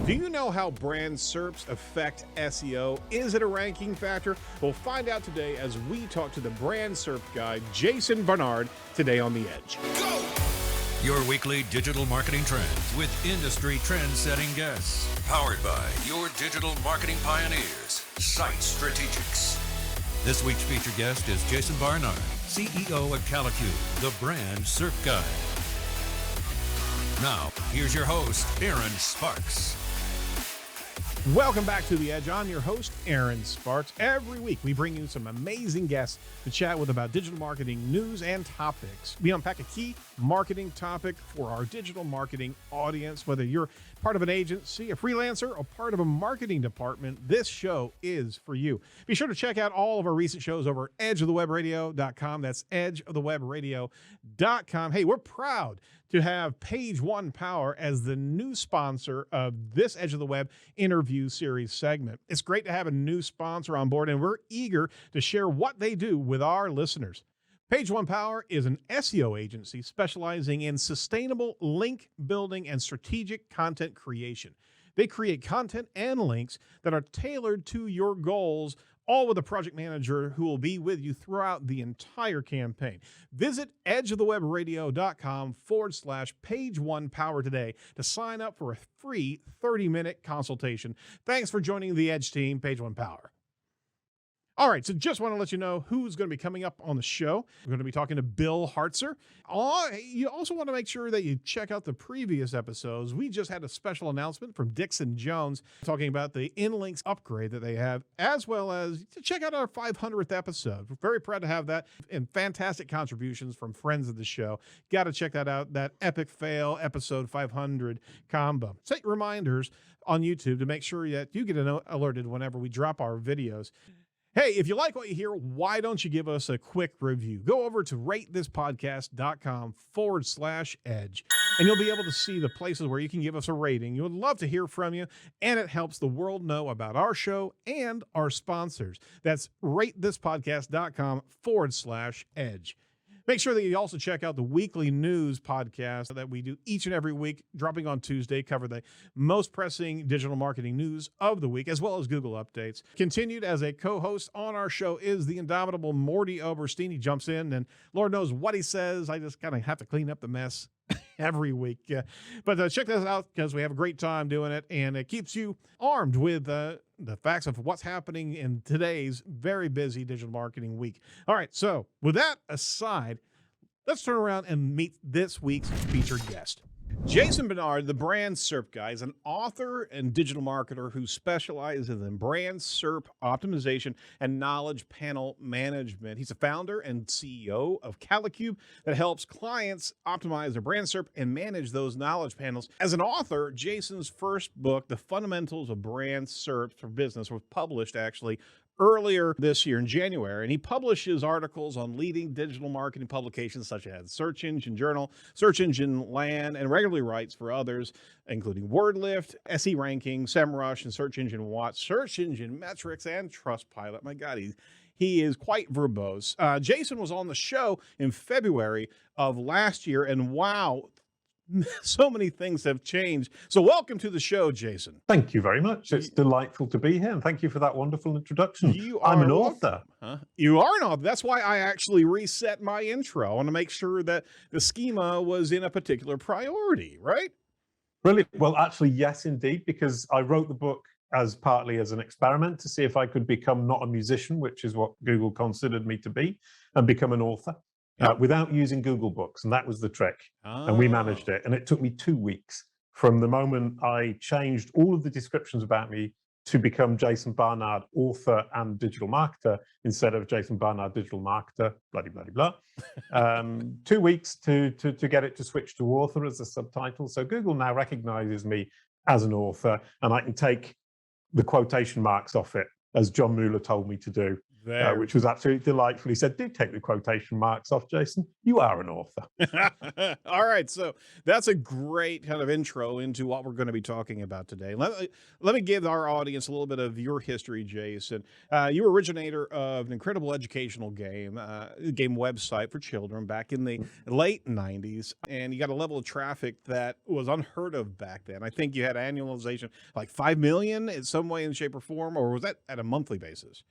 Do you know how brand SERPs affect SEO? Is it a ranking factor? We'll find out today as we talk to the Brand SERP Guy, Jason Barnard, today on The Edge. Go! Your weekly digital marketing trends with industry trend-setting guests. Powered by your digital marketing pioneers, Site Strategics. This week's featured guest is Jason Barnard, CEO at Calicut, the Brand SERP Guy. Now, here's your host, Erin Sparks. Welcome back to The Edge. I'm your host, Erin Sparks. Every week, we bring you some amazing guests to chat with about digital marketing news and topics. We unpack a key marketing topic for our digital marketing audience. Whether you're part of an agency, a freelancer, or part of a marketing department, this show is for you. Be sure to check out all of our recent shows over at edgeofthewebradio.com. That's edgeofthewebradio.com. Hey, we're proud to have Page One Power as the new sponsor of this Edge of the Web interview series segment. It's great to have a new sponsor on board, and we're eager to share what they do with our listeners. Page One Power is an SEO agency specializing in sustainable link building and strategic content creation. They create content and links that are tailored to your goals, all with a project manager who will be with you throughout the entire campaign. Visit edgeofthewebradio.com/Page One Power today to sign up for a free 30-minute consultation. Thanks for joining the Edge team, Page One Power. All right, so just want to let you know who's going to be coming up on the show. We're going to be talking to Bill Hartzer. You also want to make sure that you check out the previous episodes. We just had a special announcement from Dixon Jones talking about the InLinks upgrade that they have, as well as to check out our 500th episode. We're very proud to have that, and fantastic contributions from friends of the show. Got to check that out, that epic fail episode 500 combo. Set reminders on YouTube to make sure that you get alerted whenever we drop our videos. Hey, if you like what you hear, why don't you give us a quick review? Go over to ratethispodcast.com/edge, and you'll be able to see the places where you can give us a rating. We would love to hear from you, and it helps the world know about our show and our sponsors. That's ratethispodcast.com/edge. Make sure that you also check out the weekly news podcast that we do each and every week, dropping on Tuesday, cover the most pressing digital marketing news of the week, as well as Google updates. Continued as a co-host on our show is the indomitable Morty Oberstein. He jumps in, and Lord knows what he says. I just kind of have to clean up the mess every week. But check this out, because we have a great time doing it, and it keeps you armed with the facts of what's happening in today's very busy digital marketing week. All right, so with that aside, let's turn around and meet this week's featured guest. Jason Barnard, the Brand SERP Guy, is an author and digital marketer who specializes in brand SERP optimization and knowledge panel management. He's a founder and CEO of Calicut that helps clients optimize their brand SERP and manage those knowledge panels. As an author, Jason's first book, The Fundamentals of Brand SERP for Business, was published actually earlier this year in January, and he publishes articles on leading digital marketing publications such as Search Engine Journal, Search Engine Land, and regularly writes for others, including WordLift, SE Ranking, SEMrush, and Search Engine Watch, Search Engine Metrics, and Trustpilot. My God, he is quite verbose. Jason was on the show in February of last year, and wow, so many things have changed. So welcome to the show, Jason. Thank you very much. It's delightful to be here, and thank you for that wonderful introduction. I'm an author. Huh? You are an author. That's why I actually reset my intro. I want to make sure that the schema was in a particular priority, right? Brilliant. Well, actually, yes, indeed, because I wrote the book partly as an experiment to see if I could become not a musician, which is what Google considered me to be, and become an author. Without using Google Books, and that was the trick. And we managed it. And it took me 2 weeks from the moment I changed all of the descriptions about me to become Jason Barnard, author and digital marketer, instead of Jason Barnard, digital marketer, bloody, bloody, blah. 2 weeks to get it to switch to author as a subtitle. So Google now recognizes me as an author, and I can take the quotation marks off it as John Mueller told me to do, which was absolutely delightful. He said, "Do take the quotation marks off, Jason. You are an author." All right, so that's a great kind of intro into what we're going to be talking about today. Let me give our audience a little bit of your history, Jason. You were originator of an incredible educational game website for children back in the late 90s, and you got a level of traffic that was unheard of back then. I think you had annualization like 5 million in some way, in shape, or form, or was that at a monthly basis?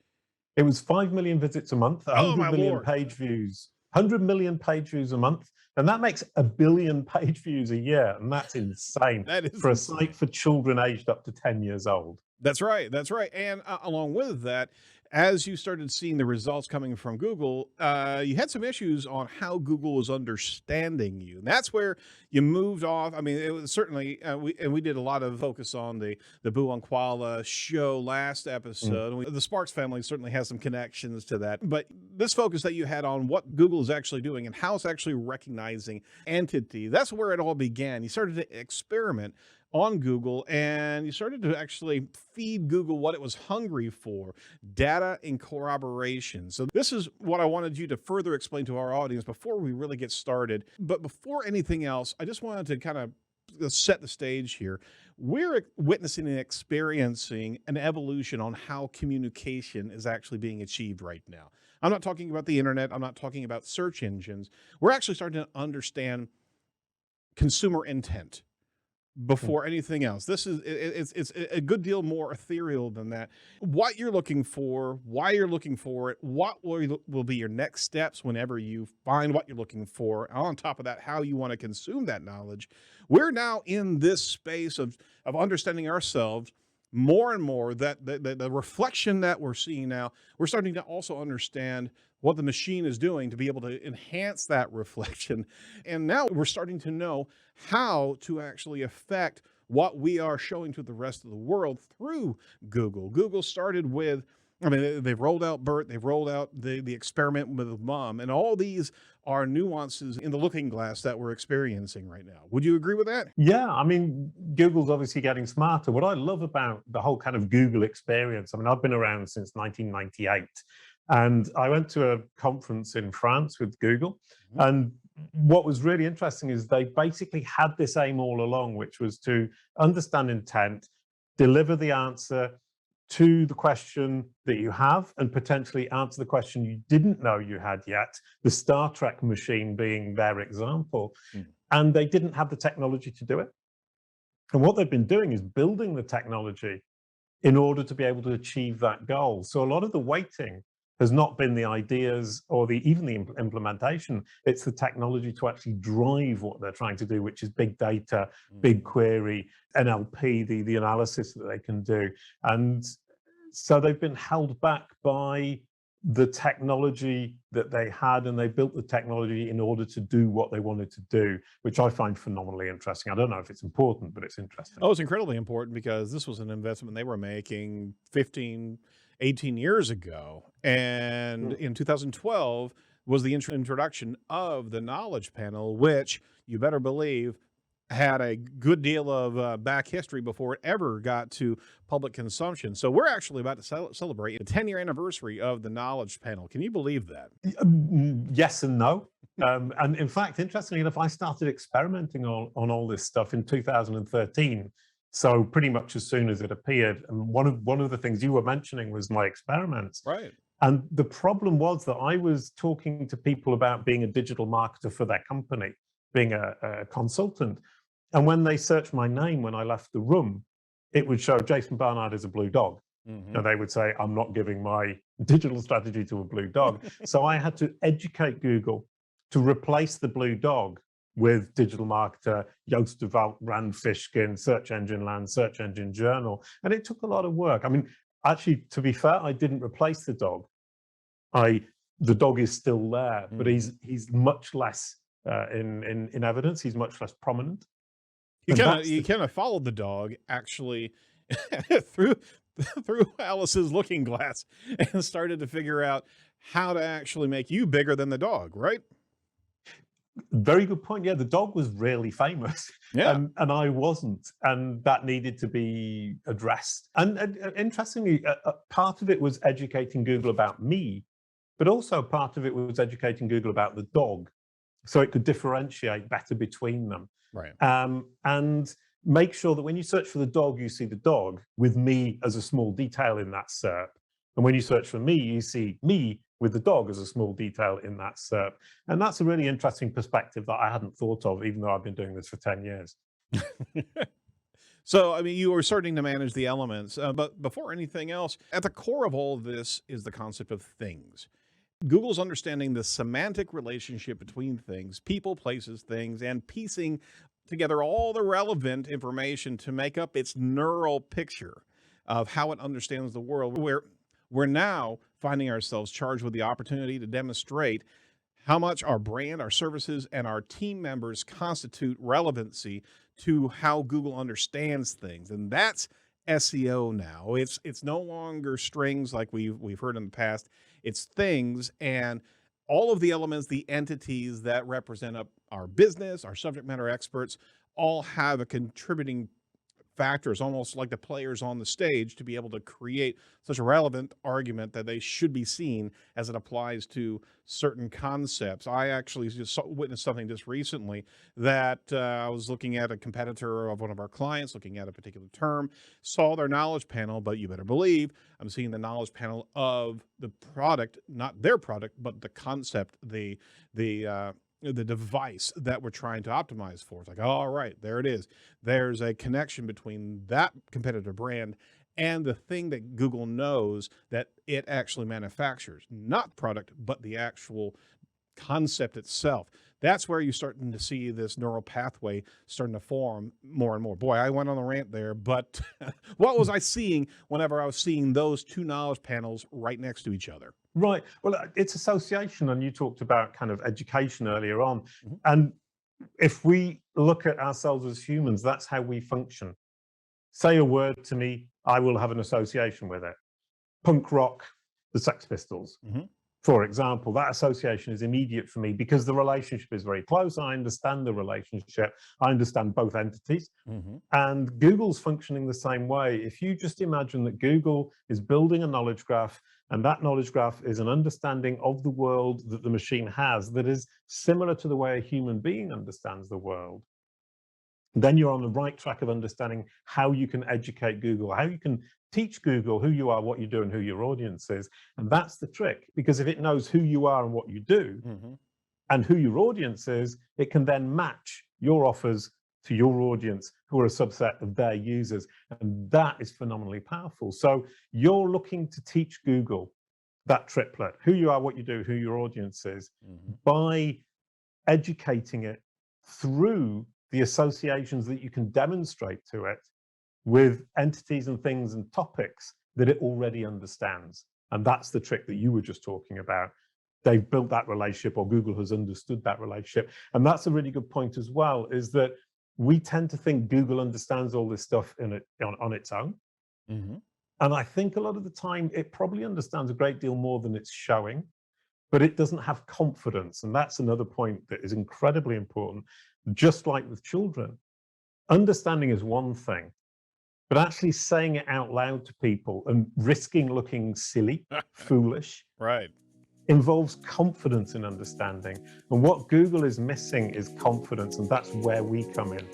It was 5 million visits a month, 100 million Lord. page views, 100 million page views a month. And that makes 1 billion page views a year. And that's insane That is for a site for children aged up to 10 years old. That's right. That's right. And along with that, as you started seeing the results coming from Google, you had some issues on how Google was understanding you. And that's where you moved off. I mean, it was certainly, we did a lot of focus on the Boo on Koala show last episode. The Sparks family certainly has some connections to that. But this focus that you had on what Google is actually doing and how it's actually recognizing entity, that's where it all began. You started to experiment on Google, and you started to actually feed Google what it was hungry for, data and corroboration. So this is what I wanted you to further explain to our audience before we really get started. But before anything else, I just wanted to kind of set the stage here. We're witnessing and experiencing an evolution on how communication is actually being achieved right now. I'm not talking about the internet. I'm not talking about search engines. We're actually starting to understand consumer intent before anything else. This is, it's a good deal more ethereal than that. What you're looking for, why you're looking for it, what will be your next steps whenever you find what you're looking for. On top of that, how you want to consume that knowledge. We're now in this space of understanding ourselves more and more, that the reflection that we're seeing now, we're starting to also understand what the machine is doing to be able to enhance that reflection. And now we're starting to know how to actually affect what we are showing to the rest of the world through Google. Google started with, I mean, they've rolled out BERT, they've rolled out the experiment with Mom, and all these are nuances in the looking glass that we're experiencing right now. Would you agree with that? Yeah, I mean, Google's obviously getting smarter. What I love about the whole kind of Google experience, I mean, I've been around since 1998. And I went to a conference in France with Google. And what was really interesting is they basically had this aim all along, which was to understand intent, deliver the answer to the question that you have, and potentially answer the question you didn't know you had yet, the Star Trek machine being their example. And they didn't have the technology to do it. And what they've been doing is building the technology in order to be able to achieve that goal. So a lot of the waiting has not been the ideas or even the implementation. It's the technology to actually drive what they're trying to do, which is big data, BigQuery, NLP, the analysis that they can do. And so they've been held back by the technology that they had, and they built the technology in order to do what they wanted to do, which I find phenomenally interesting. I don't know if it's important, but it's interesting. Oh, it's incredibly important, because this was an investment they were making 15, 18 years ago. And in 2012 was the introduction of the knowledge panel, which you better believe had a good deal of back history before it ever got to public consumption. So we're actually about to celebrate the 10-year anniversary of the knowledge panel. Can you believe that? Yes and no. And in fact, interestingly enough, I started experimenting on all this stuff in 2013. So pretty much as soon as it appeared. And one of the things you were mentioning was my experiments. Right. And the problem was that I was talking to people about being a digital marketer for their company, being a consultant. And when they searched my name when I left the room, it would show Jason Barnard is a blue dog. And they would say, I'm not giving my digital strategy to a blue dog. So I had to educate Google to replace the blue dog with digital marketer, Joost de Valk, Rand Fishkin, Search Engine Land, Search Engine Journal. And it took a lot of work. I mean, actually, to be fair, I didn't replace the dog. The dog is still there, but he's much less in evidence. He's much less prominent. You kind of followed the dog actually through Alice's looking glass and started to figure out how to actually make you bigger than the dog, right? Very good point. Yeah, the dog was really famous, Yeah. and I wasn't, and that needed to be addressed. And interestingly, part of it was educating Google about me, but also part of it was educating Google about the dog, so it could differentiate better between them. Right. And make sure that when you search for the dog, you see the dog with me as a small detail in that SERP. And when you search for me, you see me with the dog as a small detail in that SERP. And that's a really interesting perspective that I hadn't thought of, even though I've been doing this for 10 years. So, I mean, you are starting to manage the elements, but before anything else, at the core of all of this is the concept of things. Google's understanding the semantic relationship between things, people, places, things, and piecing together all the relevant information to make up its neural picture of how it understands the world, where we're now finding ourselves charged with the opportunity to demonstrate how much our brand, our services, and our team members constitute relevancy to how Google understands things. And that's SEO now. It's no longer strings like we've heard in the past. It's things, and all of the elements, the entities that represent our business, our subject matter experts, all have a contributing factors, almost like the players on the stage, to be able to create such a relevant argument that they should be seen as it applies to certain concepts. I actually just witnessed something just recently that I was looking at a competitor of one of our clients, looking at a particular term, saw their knowledge panel, but you better believe I'm seeing the knowledge panel of the product, not their product, but the concept, the device that we're trying to optimize for. It's like, oh, all right, there it is. There's a connection between that competitor brand and the thing that Google knows that it actually manufactures, not product, but the actual concept itself. That's where you're starting to see this neural pathway starting to form more and more. Boy, I went on a rant there, but what was I seeing whenever I was seeing those two knowledge panels right next to each other? Right. Well, it's association, and you talked about kind of education earlier on. Mm-hmm. And if we look at ourselves as humans, that's how we function. Say a word to me, I will have an association with it. Punk rock, the Sex Pistols. Mm-hmm. For example, that association is immediate for me because the relationship is very close. I understand the relationship. I understand both entities. Mm-hmm. And Google's functioning the same way. If you just imagine that Google is building a knowledge graph, and that knowledge graph is an understanding of the world that the machine has that is similar to the way a human being understands the world, then you're on the right track of understanding how you can educate Google, how you can teach Google who you are, what you do, and who your audience is. And that's the trick, because if it knows who you are and what you do, Mm-hmm. and who your audience is, it can then match your offers to your audience, who are a subset of their users. And that is phenomenally powerful. So you're looking to teach Google that triplet, who you are, what you do, who your audience is, Mm-hmm. by educating it through the associations that you can demonstrate to it with entities and things and topics that it already understands. And that's the trick that you were just talking about. They've built that relationship, or Google has understood that relationship. And that's a really good point as well, is that we tend to think Google understands all this stuff on its own. Mm-hmm. And I think a lot of the time it probably understands a great deal more than it's showing, but it doesn't have confidence. And that's another point that is incredibly important. Just like with children, understanding is one thing, but actually saying it out loud to people and risking looking silly, foolish, Right. involves confidence in understanding. And what Google is missing is confidence, and that's where we come in.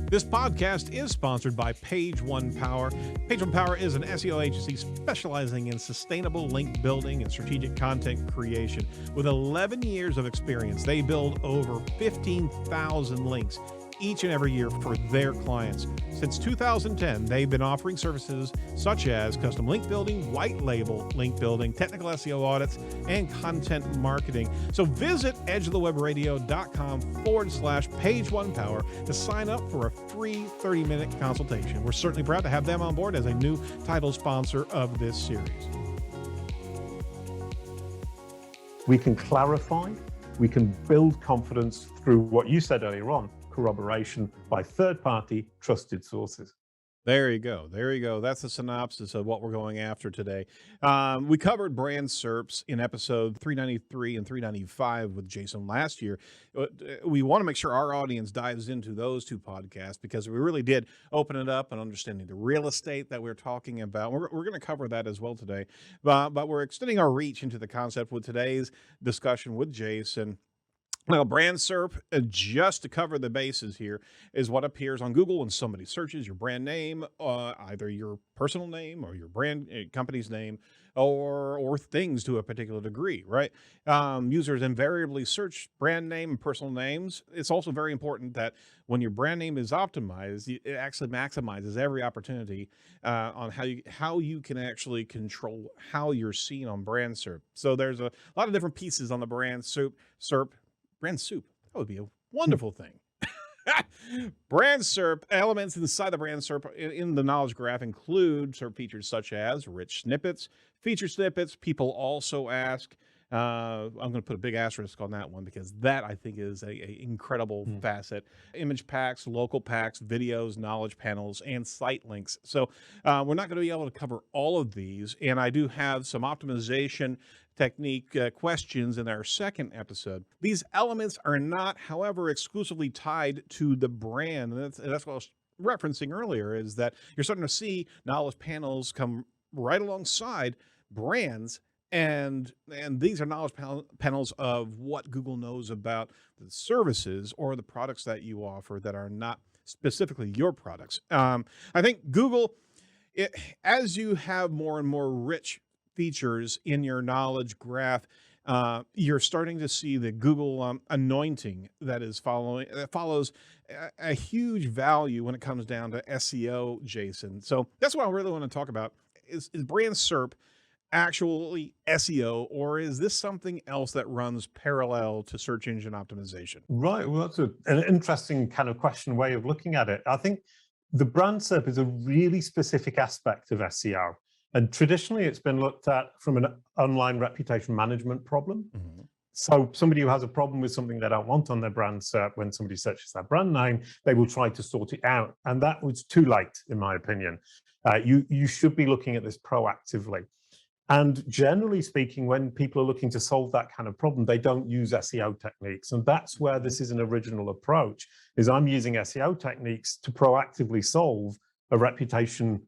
This podcast is sponsored by Page One Power. Page One Power is an SEO agency specializing in sustainable link building and strategic content creation. With 11 years of experience, they build over 15,000 links each and every year for their clients. Since 2010, they've been offering services such as custom link building, white label link building, technical SEO audits, and content marketing. So visit edgeofthewebradio.com/Page One Power to sign up for a free 30-minute consultation. We're certainly proud to have them on board as a new title sponsor of this series. We can clarify, we can build confidence through what you said earlier on, corroboration by third-party trusted sources. There you go. There you go. That's the synopsis of what we're going after today. We covered brand SERPs in episode 393 and 395 with Jason last year. We want to make sure our audience dives into those two podcasts because we really did open it up and understanding the real estate that we're talking about. We're going to cover that as well today. But we're extending our reach into the concept with today's discussion with Jason. Now, brand SERP, just to cover the bases here, is what appears on Google when somebody searches your brand name, either your personal name or your brand company's name, or things to a particular degree, right? Users invariably search brand name and personal names. It's also very important that when your brand name is optimized, it actually maximizes every opportunity on how you can actually control how you're seen on brand SERP. So there's a lot of different pieces on the brand SERP. Brand soup. That would be a wonderful thing. Brand SERP elements inside the brand SERP in the knowledge graph include SERP features such as rich snippets, feature snippets. People also ask, I'm going to put a big asterisk on that one because that I think is a incredible facet. Image packs, local packs, videos, knowledge panels, and site links. So we're not going to be able to cover all of these. And I do have some optimization technique questions in our second episode. These elements are not, however, exclusively tied to the brand. And that's what I was referencing earlier, is that you're starting to see knowledge panels come right alongside brands. And these are knowledge panels of what Google knows about the services or the products that you offer that are not specifically your products. I think Google, as you have more and more rich features in your knowledge graph, you're starting to see the Google anointing that follows a huge value when it comes down to SEO, Jason. So that's what I really want to talk about is brand SERP actually SEO, or is this something else that runs parallel to search engine optimization? Right. Well, that's an interesting kind of question way of looking at it. I think the brand SERP is a really specific aspect of SEO. And traditionally, it's been looked at from an online reputation management problem. Mm-hmm. So somebody who has a problem with something they don't want on their brand SERP, when somebody searches their brand name, they will try to sort it out. And that was too late, in my opinion. You should be looking at this proactively. And generally speaking, when people are looking to solve that kind of problem, they don't use SEO techniques. And that's where this is an original approach, is I'm using SEO techniques to proactively solve a reputation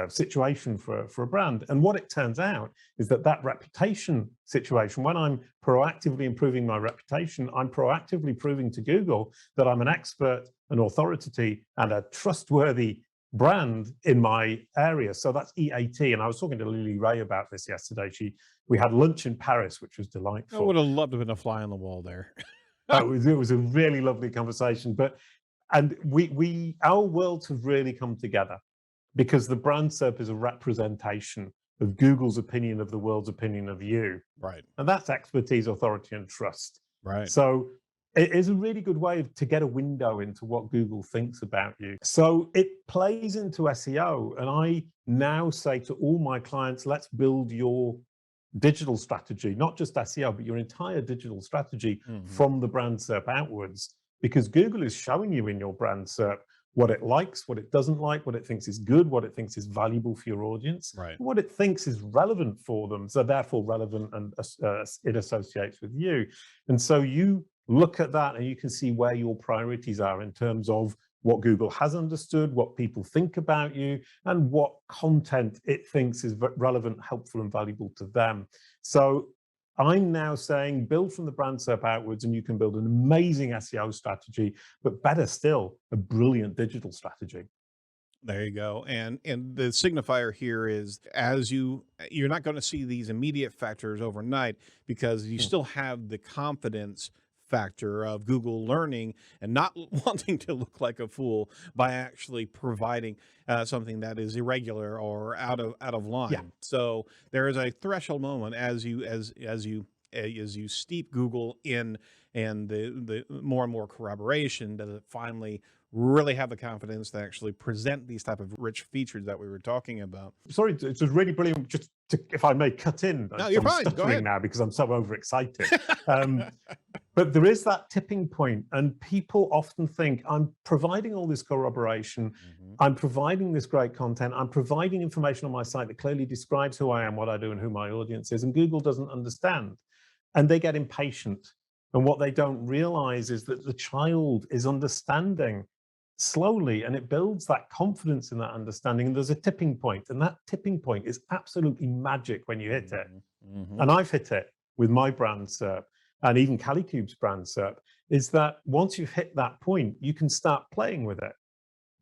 situation for a brand. And what it turns out is that reputation situation, when I'm proactively improving my reputation, I'm proactively proving to Google that I'm an expert, an authority, and a trustworthy brand in my area. So that's EAT. And I was talking to Lily Ray about this yesterday. We had lunch in Paris, which was delightful. I would have loved to have been a fly on the wall there. It was a really lovely conversation. And our worlds have really come together because the brand SERP is a representation of Google's opinion of the world's opinion of you. Right. And that's expertise, authority, and trust. Right. So it is a really good way to get a window into what Google thinks about you. So it plays into SEO. And I now say to all my clients, let's build your digital strategy, not just SEO, but your entire digital strategy from the brand SERP outwards, because Google is showing you in your brand SERP what it likes, what it doesn't like, what it thinks is good, what it thinks is valuable for your audience, right, what it thinks is relevant for them. So therefore relevant, and it associates with you. And so you look at that and you can see where your priorities are in terms of what Google has understood, what people think about you, and what content it thinks is relevant, helpful, and valuable to them. So I'm now saying build from the brand SERP outwards, and you can build an amazing SEO strategy, but better still, a brilliant digital strategy. There you go. And the signifier here is you're not going to see these immediate factors overnight because you still have the confidence factor of Google learning and not wanting to look like a fool by actually providing something that is irregular or out of line. Yeah. So there is a threshold moment as you steep Google in, and the more and more corroboration, does it finally really have the confidence to actually present these type of rich features that we were talking about. Sorry, it was really brilliant. Just if I may cut in. No, you're fine. Go ahead. Now because I'm so overexcited. But there is that tipping point, and people often think, I'm providing all this corroboration, I'm providing this great content, I'm providing information on my site that clearly describes who I am, what I do, and who my audience is, and Google doesn't understand. And they get impatient. And what they don't realize is that the child is understanding slowly, and it builds that confidence in that understanding. And there's a tipping point, and that tipping point is absolutely magic when you hit it. And I've hit it with my brand SERP, and even Calicube's brand SERP, is that once you've hit that point, you can start playing with it.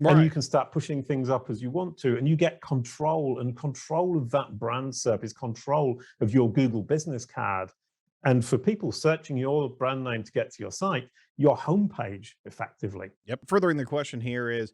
Right. And you can start pushing things up as you want to, and you get control, and control of that brand SERP is control of your Google business card. And for people searching your brand name to get to your site, your homepage effectively. Yep. Furthering the question here is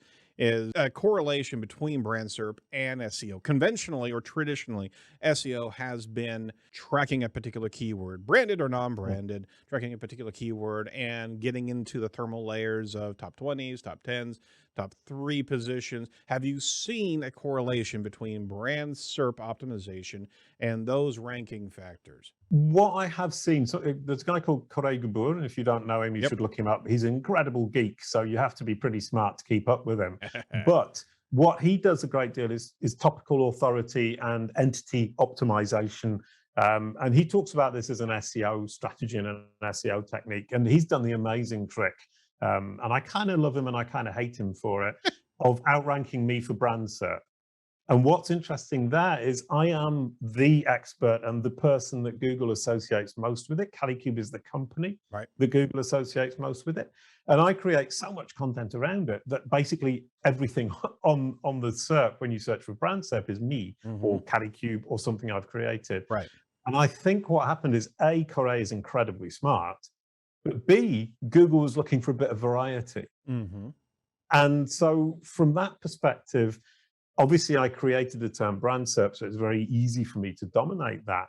a correlation between brand SERP and SEO. Conventionally or traditionally, SEO has been tracking a particular keyword, branded or non-branded, tracking a particular keyword and getting into the thermal layers of top 20s, top 10s, top 3 positions. Have you seen a correlation between brand SERP optimization and those ranking factors? What I have seen, so there's a guy called Corey Gabor, and if you don't know him, you should look him up. He's an incredible geek, so you have to be pretty smart to keep up with him. But what he does a great deal is topical authority and entity optimization. And he talks about this as an SEO strategy and an SEO technique, and he's done the amazing trick. And I kind of love him and I kind of hate him for it, of outranking me for brand SERP. And what's interesting there is I am the expert and the person that Google associates most with it. Calicube is the company that Google associates most with it. And I create so much content around it that basically everything on the SERP, when you search for brand SERP, is me or Calicube or something I've created. Right. And I think what happened is A, Corey is incredibly smart, but B, Google was looking for a bit of variety. And so from that perspective, obviously, I created the term brand SERP, so it's very easy for me to dominate that.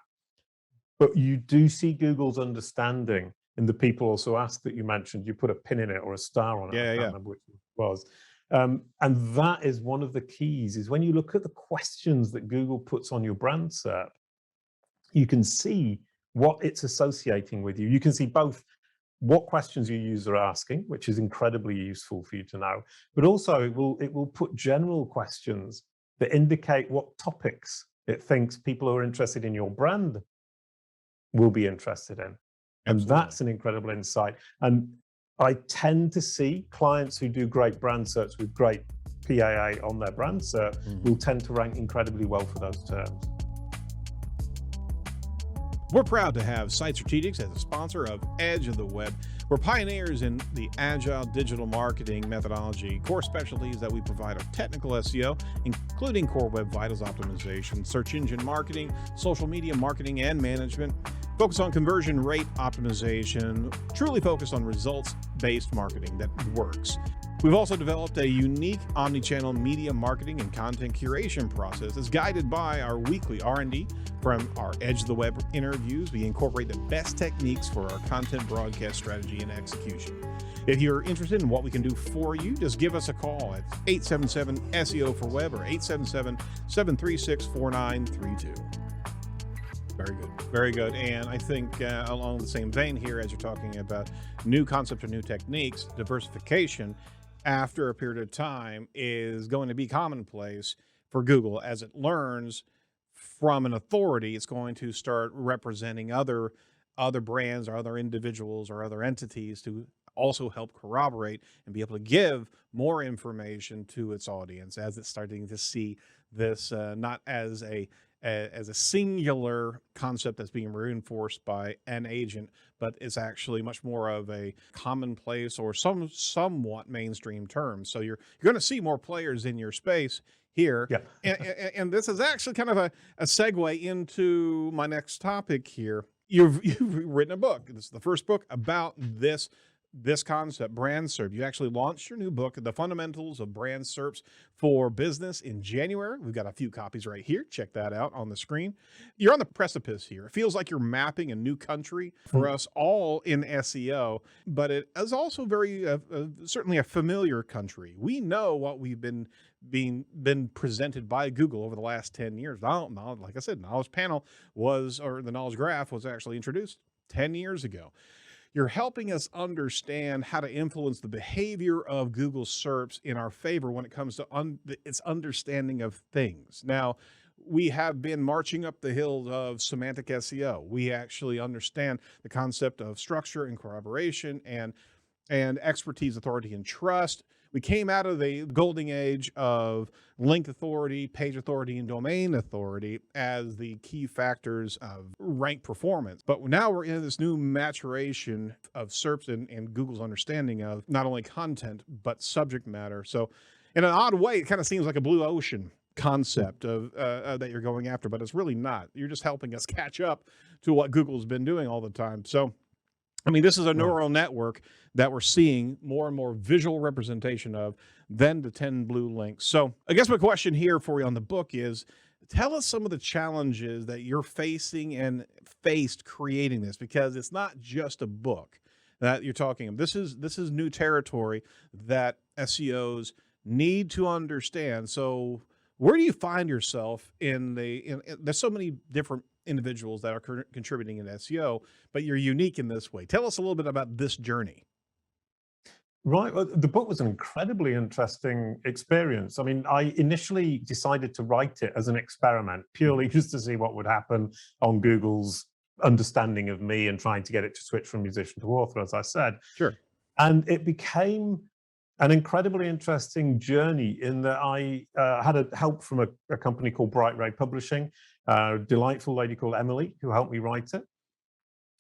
But you do see Google's understanding in the people also ask that you mentioned. You put a pin in it or a star on it. I can't remember which it was. And that is one of the keys, is when you look at the questions that Google puts on your brand SERP, you can see what it's associating with you. You can see both what questions your users are asking, which is incredibly useful for you to know, but also it will put general questions that indicate what topics it thinks people who are interested in your brand will be interested in. And that's an incredible insight. And I tend to see clients who do great brand SERPs with great PAA on their brand SERP will tend to rank incredibly well for those terms. We're proud to have Site Strategics as a sponsor of Edge of the Web. We're pioneers in the agile digital marketing methodology. Core specialties that we provide are technical SEO, including core web vitals optimization, search engine marketing, social media marketing and management, focus on conversion rate optimization, truly focused on results-based marketing that works. We've also developed a unique omni-channel media marketing and content curation process that's guided by our weekly R&D. From our Edge of the Web interviews, we incorporate the best techniques for our content broadcast strategy and execution. If you're interested in what we can do for you, just give us a call at 877-SEO-for-Web or 877-736-4932. Very good. Very good. And I think along the same vein here, as you're talking about new concepts or new techniques, diversification after a period of time is going to be commonplace for Google. As it learns from an authority, it's going to start representing other brands or other individuals or other entities to also help corroborate and be able to give more information to its audience as it's starting to see this not as a singular concept that's being reinforced by an agent, but it's actually much more of a commonplace or somewhat mainstream term. So you're going to see more players in your space here. Yeah. and this is actually kind of a segue into my next topic here. You've written a book. This is the first book about this concept, Brand SERP. You actually launched your new book, The Fundamentals of Brand SERPs for Business, in January. We've got a few copies right here. Check that out on the screen. You're on the precipice here. It feels like you're mapping a new country for us all in SEO, but it is also very certainly a familiar country. We know what we've been presented by Google over the last 10 years. Now, like I said, Knowledge Panel the Knowledge Graph was actually introduced 10 years ago. you're helping us understand how to influence the behavior of Google SERPs in our favor when it comes to its understanding of things. Now, we have been marching up the hill of semantic SEO. We actually understand the concept of structure and corroboration and expertise, authority, and trust. We came out of the golden age of link authority, page authority, and domain authority as the key factors of rank performance. But now we're in this new maturation of SERPs and Google's understanding of not only content, but subject matter. So in an odd way, it kind of seems like a blue ocean concept of that you're going after, but it's really not. You're just helping us catch up to what Google's been doing all the time. So I mean, this is a neural network that we're seeing more and more visual representation of than the 10 blue links. So I guess my question here for you on the book is, tell us some of the challenges that you're facing and faced creating this, because it's not just a book that you're talking about. This is new territory that SEOs need to understand. So where do you find yourself there's so many different individuals that are contributing in SEO, but you're unique in this way. Tell us a little bit about this journey. Right. Well, the book was an incredibly interesting experience. I mean, I initially decided to write it as an experiment, purely just to see what would happen on Google's understanding of me and trying to get it to switch from musician to author, as I said. Sure. And it became an incredibly interesting journey in that I had help from a company called Bright Ray Publishing, a delightful lady called Emily, who helped me write it.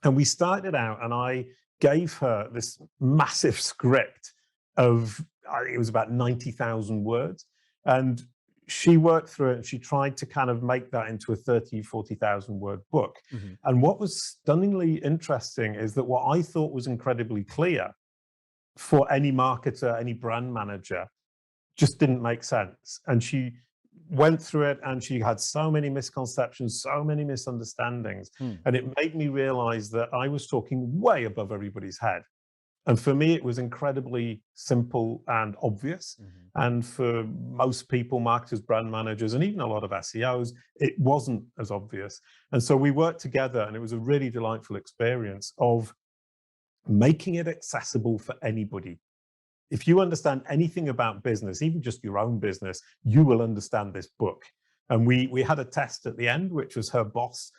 And we started out, and I gave her this massive script of, it was about 90,000 words. And she worked through it, and she tried to kind of make that into a 30, 40,000 word book. Mm-hmm. And what was stunningly interesting is that what I thought was incredibly clear for any marketer, any brand manager, just didn't make sense. And she went through it, and she had so many misconceptions, so many misunderstandings. And it made me realize that I was talking way above everybody's head. And for me, it was incredibly simple and obvious. Mm-hmm. And for most people, marketers, brand managers, and even a lot of SEOs, it wasn't as obvious. And so we worked together, and it was a really delightful experience of making it accessible for anybody. If you understand anything about business, even just your own business, you will understand this book. And we had a test at the end, which was her boss.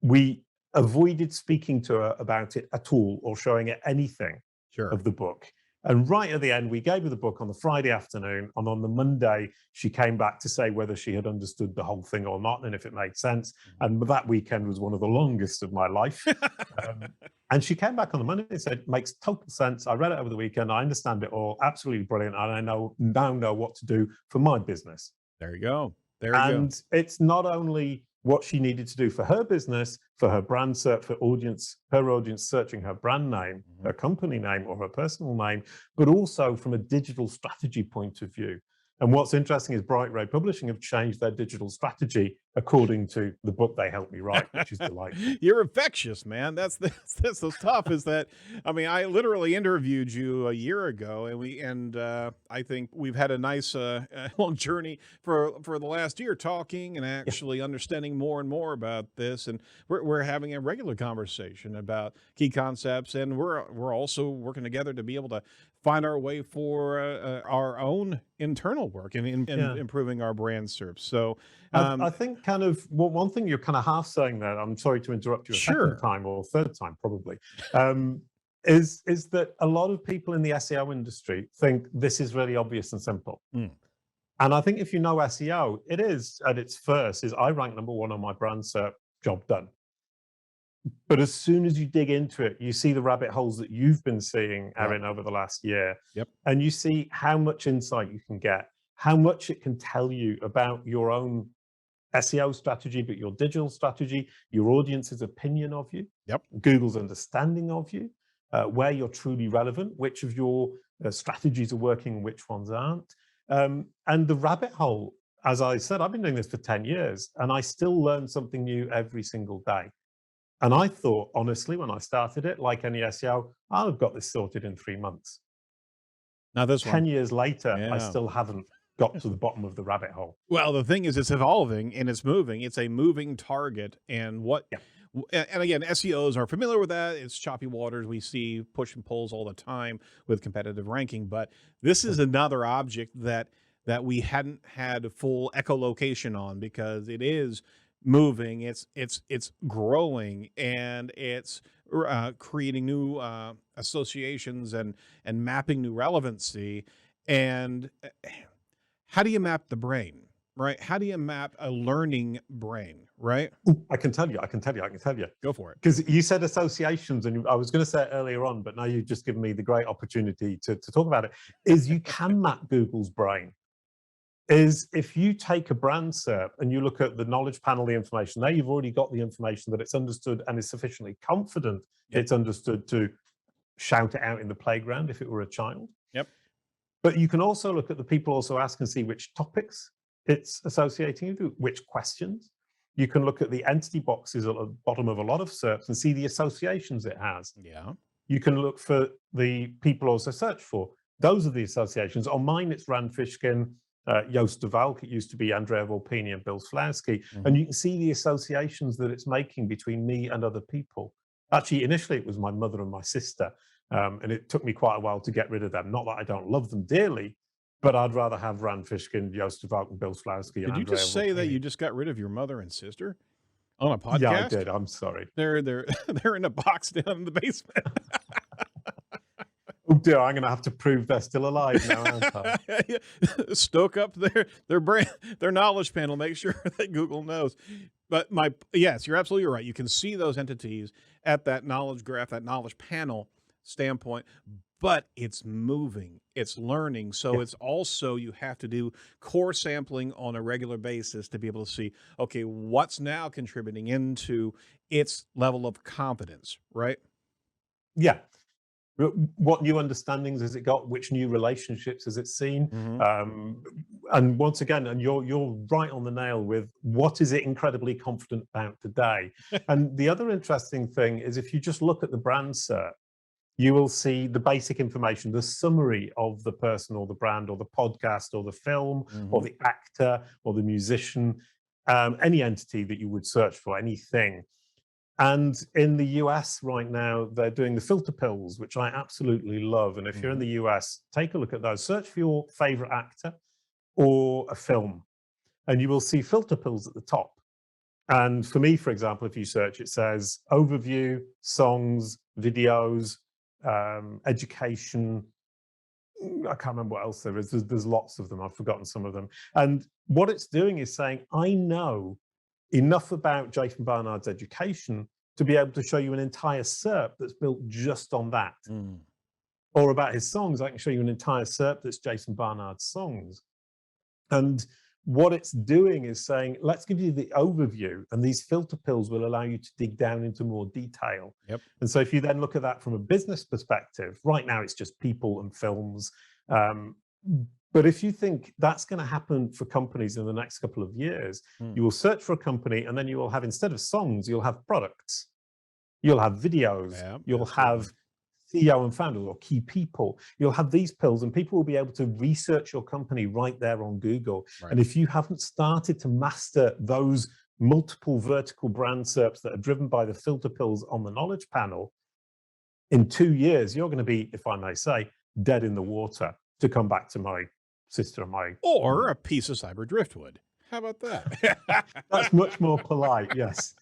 We avoided speaking to her about it at all or showing her anything of the book. And right at the end, we gave her the book on the Friday afternoon. And on the Monday, she came back to say whether she had understood the whole thing or not, and if it made sense. And that weekend was one of the longest of my life. And she came back on the Monday and said, it makes total sense. I read it over the weekend. I understand it all. Absolutely brilliant. And I now know what to do for my business. There you go. There you go. And it's not only what she needed to do for her business, for her brand SERP, for her audience searching her brand name, her company name, or her personal name, but also from a digital strategy point of view. And what's interesting is Bright Ray Publishing have changed their digital strategy according to the book they helped me write, which is delightful. You're infectious, man. That's so tough. Is that, I mean, I literally interviewed you a year ago, and I think we've had a nice long journey for the last year, talking and actually understanding more and more about this. And we're having a regular conversation about key concepts, and we're also working together to be able to find our way for our own internal work and improving our brand SERPs. So I think kind of one thing you're kind of half saying there, I'm sorry to interrupt you a second time or third time probably, is that a lot of people in the SEO industry think this is really obvious and simple. And I think if you know SEO, it is at its first is I rank #1 on my brand SERP, job done. But as soon as you dig into it, you see the rabbit holes that you've been seeing, Erin, over the last year. Yep. And you see how much insight you can get, how much it can tell you about your own SEO strategy, but your digital strategy, your audience's opinion of you, Google's understanding of you, where you're truly relevant, which of your strategies are working and which ones aren't. And the rabbit hole, as I said, I've been doing this for 10 years, and I still learn something new every single day. And I thought, honestly, when I started it, like any SEO, I've got this sorted in 3 months. Now, this 10 years later, I still haven't got to the bottom of the rabbit hole. Well, the thing is, it's evolving and it's moving. It's a moving target. And what And again, SEOs are familiar with that. It's choppy waters. We see push and pulls all the time with competitive ranking, but this is another object that we hadn't had full echolocation on, because it is moving, it's growing, and it's creating new associations and mapping new relevancy. And how do you map the brain, right? How do you map a learning brain, right? I can tell you. Go for it. Because you said associations, and I was going to say it earlier on, but now you've just given me the great opportunity to talk about it, is you can map Google's brain. Is if you take a brand SERP and you look at the knowledge panel, the information there, you've already got the information that it's understood and is sufficiently confident it's understood to shout it out in the playground if it were a child. Yep. But you can also look at the people also ask and see which topics it's associating you to, which questions. You can look at the entity boxes at the bottom of a lot of SERPs and see the associations it has. Yeah. You can look for the people also search for. Those are the associations. On mine, it's Rand Fishkin, Joost de Valk, it used to be Andrea Volpini and Bill Slawski. And you can see the associations that it's making between me and other people. Actually, initially, it was my mother and my sister. And it took me quite a while to get rid of them. Not that I don't love them dearly, but I'd rather have Rand Fishkin, Joost de Valk, and Bill Slawski. Did you just say that you just got rid of your mother and sister on a podcast? Yeah, I did. I'm sorry. They're in a box down in the basement. Oh dear, I'm going to have to prove they're still alive now, aren't I? Stoke up their brand, their knowledge panel. Make sure that Google knows. But yes, you're absolutely right. You can see those entities at that knowledge graph, that knowledge panel standpoint. But it's moving, it's learning. So it's also, you have to do core sampling on a regular basis to be able to see, okay, what's now contributing into its level of confidence, right? Yeah. What new understandings has it got? Which new relationships has it seen? And once again, and you're right on the nail with what is it incredibly confident about today? And the other interesting thing is, if you just look at the brand SERP, you will see the basic information, the summary of the person or the brand or the podcast or the film or the actor or the musician, any entity that you would search for, anything. And in the US right now, they're doing the filter pills, which I absolutely love. And if you're in the US, take a look at those. Search for your favorite actor or a film, and you will see filter pills at the top. And for me, for example, if you search, it says overview, songs, videos, education. I can't remember what else there is. There's lots of them. I've forgotten some of them. And what it's doing is saying, I know enough about Jason Barnard's education to be able to show you an entire SERP that's built just on that. Or about his songs, I can show you an entire SERP that's Jason Barnard's songs. And what it's doing is saying, let's give you the overview, and these filter pills will allow you to dig down into more detail. And so if you then look at that from a business perspective, right now it's just people and films. But if you think that's going to happen for companies in the next couple of years, you will search for a company, and then you will have, instead of songs, you'll have products, you'll have videos, you'll have CEO and founders or key people. You'll have these pills, and people will be able to research your company right there on Google. And if you haven't started to master those multiple vertical brand SERPs that are driven by the filter pills on the knowledge panel, in 2 years, you're going to be, if I may say, dead in the water, to come back to my sister and my... Or a piece of cyber driftwood. How about that? That's much more polite, yes.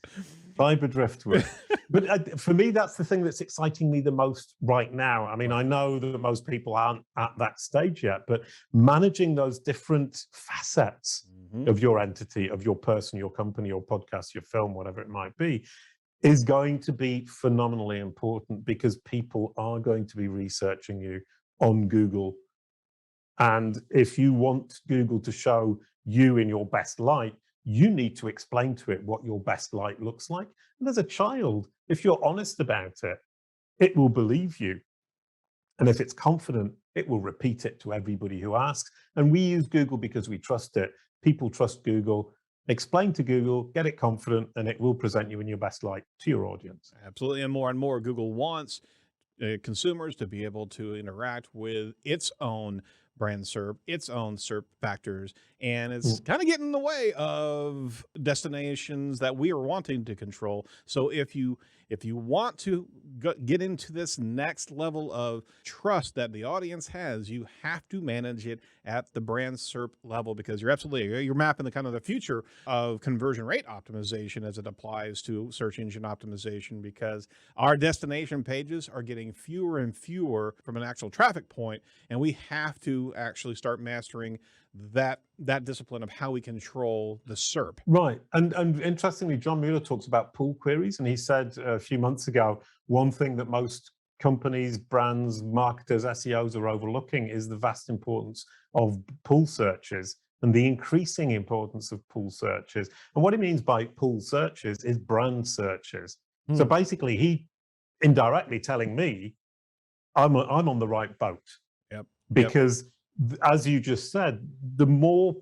Cyber driftwood. But for me, that's the thing that's exciting me the most right now. I mean, I know that most people aren't at that stage yet, but managing those different facets of your entity, of your person, your company, your podcast, your film, whatever it might be, is going to be phenomenally important, because people are going to be researching you on Google. And if you want Google to show you in your best light, you need to explain to it what your best light looks like. And as a child, if you're honest about it, it will believe you. And if it's confident, it will repeat it to everybody who asks. And we use Google because we trust it. People trust Google. Explain to Google, get it confident, and it will present you in your best light to your audience. Absolutely. And more, Google wants consumers to be able to interact with its own Brand SERP its own SERP factors, and it's kind of getting in the way of destinations that we are wanting to control. So if you want to get into this next level of trust that the audience has, you have to manage it at the Brand SERP level, because you're mapping the kind of the future of conversion rate optimization as it applies to search engine optimization, because our destination pages are getting fewer and fewer from an actual traffic point, and we have to actually start mastering that discipline of how we control the SERP. Right. And interestingly, John Mueller talks about pull queries, and he said a few months ago, one thing that most companies, brands, marketers, SEOs are overlooking is the vast importance of pull searches and the increasing importance of pull searches. And what he means by pull searches is brand searches. So basically, he indirectly telling me I'm on the right boat. Yep. Because as you just said, the more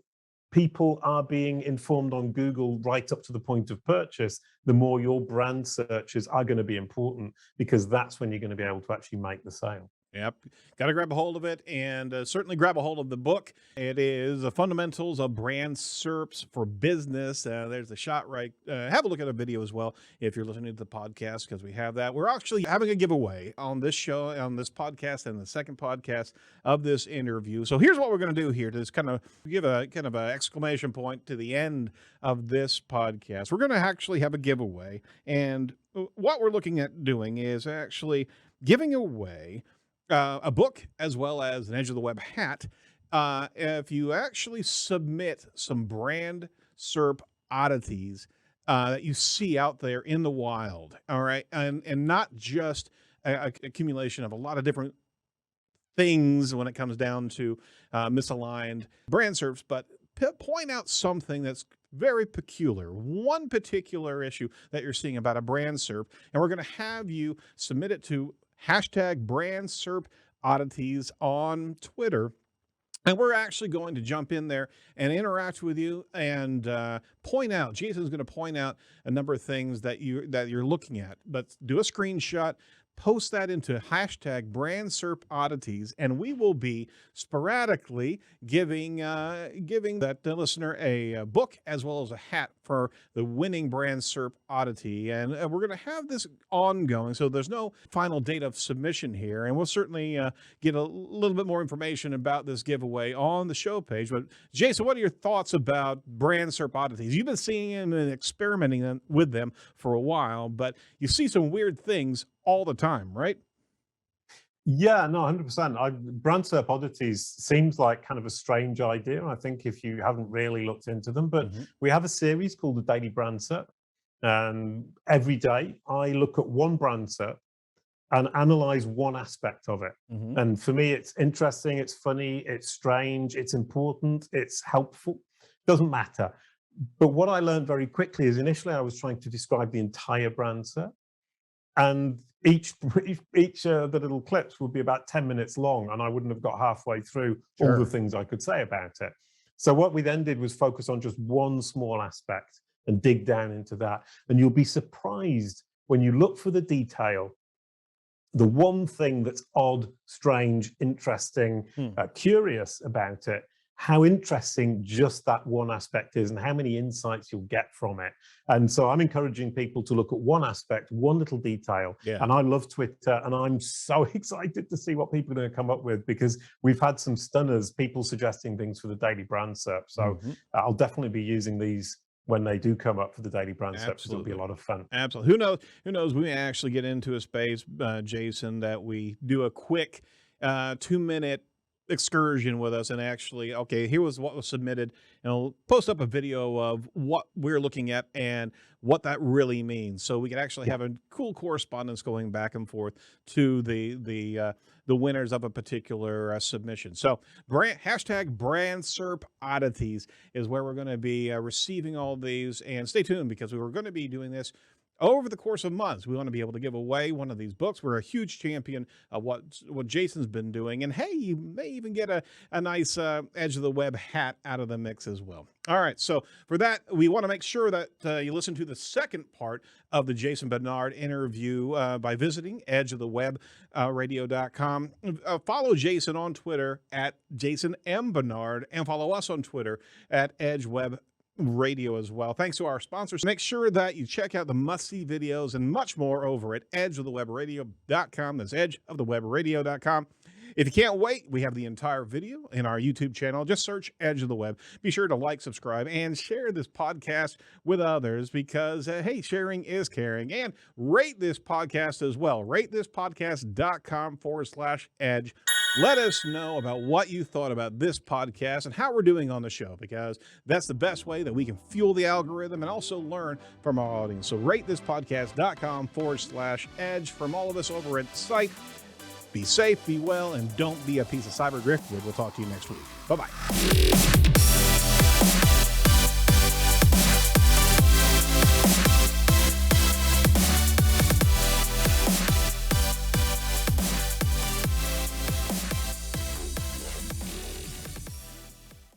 people are being informed on Google right up to the point of purchase, the more your brand searches are going to be important, because that's when you're going to be able to actually make the sale. Yep. Got to grab a hold of it, and certainly grab a hold of the book. It is the Fundamentals of Brand SERPs for Business. There's a shot right. Have a look at a video as well if you're listening to the podcast, because we have that. We're actually having a giveaway on this show, on this podcast, and the second podcast of this interview. So here's what we're going to do here to just kind of give a kind of an exclamation point to the end of this podcast. We're going to actually have a giveaway, and what we're looking at doing is actually giving away a book as well as an Edge of the Web hat if you actually submit some Brand SERP oddities that you see out there in the wild, all right? And not just a accumulation of a lot of different things when it comes down to misaligned brand SERPs, but point out something that's very peculiar, one particular issue that you're seeing about a brand SERP, and we're going to have you submit it to #BrandSERPOddities on Twitter. And we're actually going to jump in there and interact with you and point out. Jason's going to point out a number of things that you're looking at. But do a screenshot, post that into #BrandSERPOddities, and we will be sporadically giving that listener a book as well as a hat for the winning Brand SERP oddity. And we're going to have this ongoing, so there's no final date of submission here, and we'll certainly get a little bit more information about this giveaway on the show page. But Jason, what are your thoughts about Brand SERP oddities? You've been seeing them and experimenting with them for a while, but you see some weird things all the time, right? Yeah, no, 100%. Brand SERP oddities seems like kind of a strange idea, I think, if you haven't really looked into them. But we have a series called the Daily Brand SERP. And every day I look at one brand SERP and analyze one aspect of it. And for me, it's interesting, it's funny, it's strange, it's important, it's helpful. Doesn't matter. But what I learned very quickly is initially I was trying to describe the entire brand SERP. And each the little clips would be about 10 minutes long, and I wouldn't have got halfway through all the things I could say about it. So what we then did was focus on just one small aspect and dig down into that. And you'll be surprised when you look for the detail, the one thing that's odd, strange, interesting, curious about it, how interesting just that one aspect is and how many insights you'll get from it. And so I'm encouraging people to look at one aspect, one little detail. And I love Twitter, and I'm so excited to see what people are going to come up with, because we've had some stunners, people suggesting things for the Daily Brand SERP. So I'll definitely be using these when they do come up for the Daily Brand SERP. It'll be a lot of fun. Absolutely. Who knows? We may actually get into a space, Jason, that we do a quick 2-minute excursion with us and actually, okay, here was what was submitted, and I'll post up a video of what we're looking at and what that really means, so we can actually have a cool correspondence going back and forth to the winners of a particular submission. So #BrandSERPOddities is where we're going to be receiving all these, and stay tuned, because we were going to be doing this over the course of months, we want to be able to give away one of these books. We're a huge champion of what Jason's been doing. And hey, you may even get a nice Edge of the Web hat out of the mix as well. All right, so for that, we want to make sure that you listen to the second part of the Jason Barnard interview by visiting edgeoftheweb.radio.com. Follow Jason on Twitter at Jason M. Barnard, and follow us on Twitter at EdgeWeb Radio as well. Thanks to our sponsors. Make sure that you check out the must-see videos and much more over at edgeofthewebradio.com. That's edgeofthewebradio.com. If you can't wait, we have the entire video in our YouTube channel. Just search Edge of the Web. Be sure to like, subscribe, and share this podcast with others because, hey, sharing is caring. And rate this podcast as well. RateThisPodcast.com/edge. Let us know about what you thought about this podcast and how we're doing on the show, because that's the best way that we can fuel the algorithm and also learn from our audience. So RateThisPodcast.com/edge. From all of us over at Site, be safe, be well, and don't be a piece of cyber driftwood. We'll talk to you next week. Bye-bye.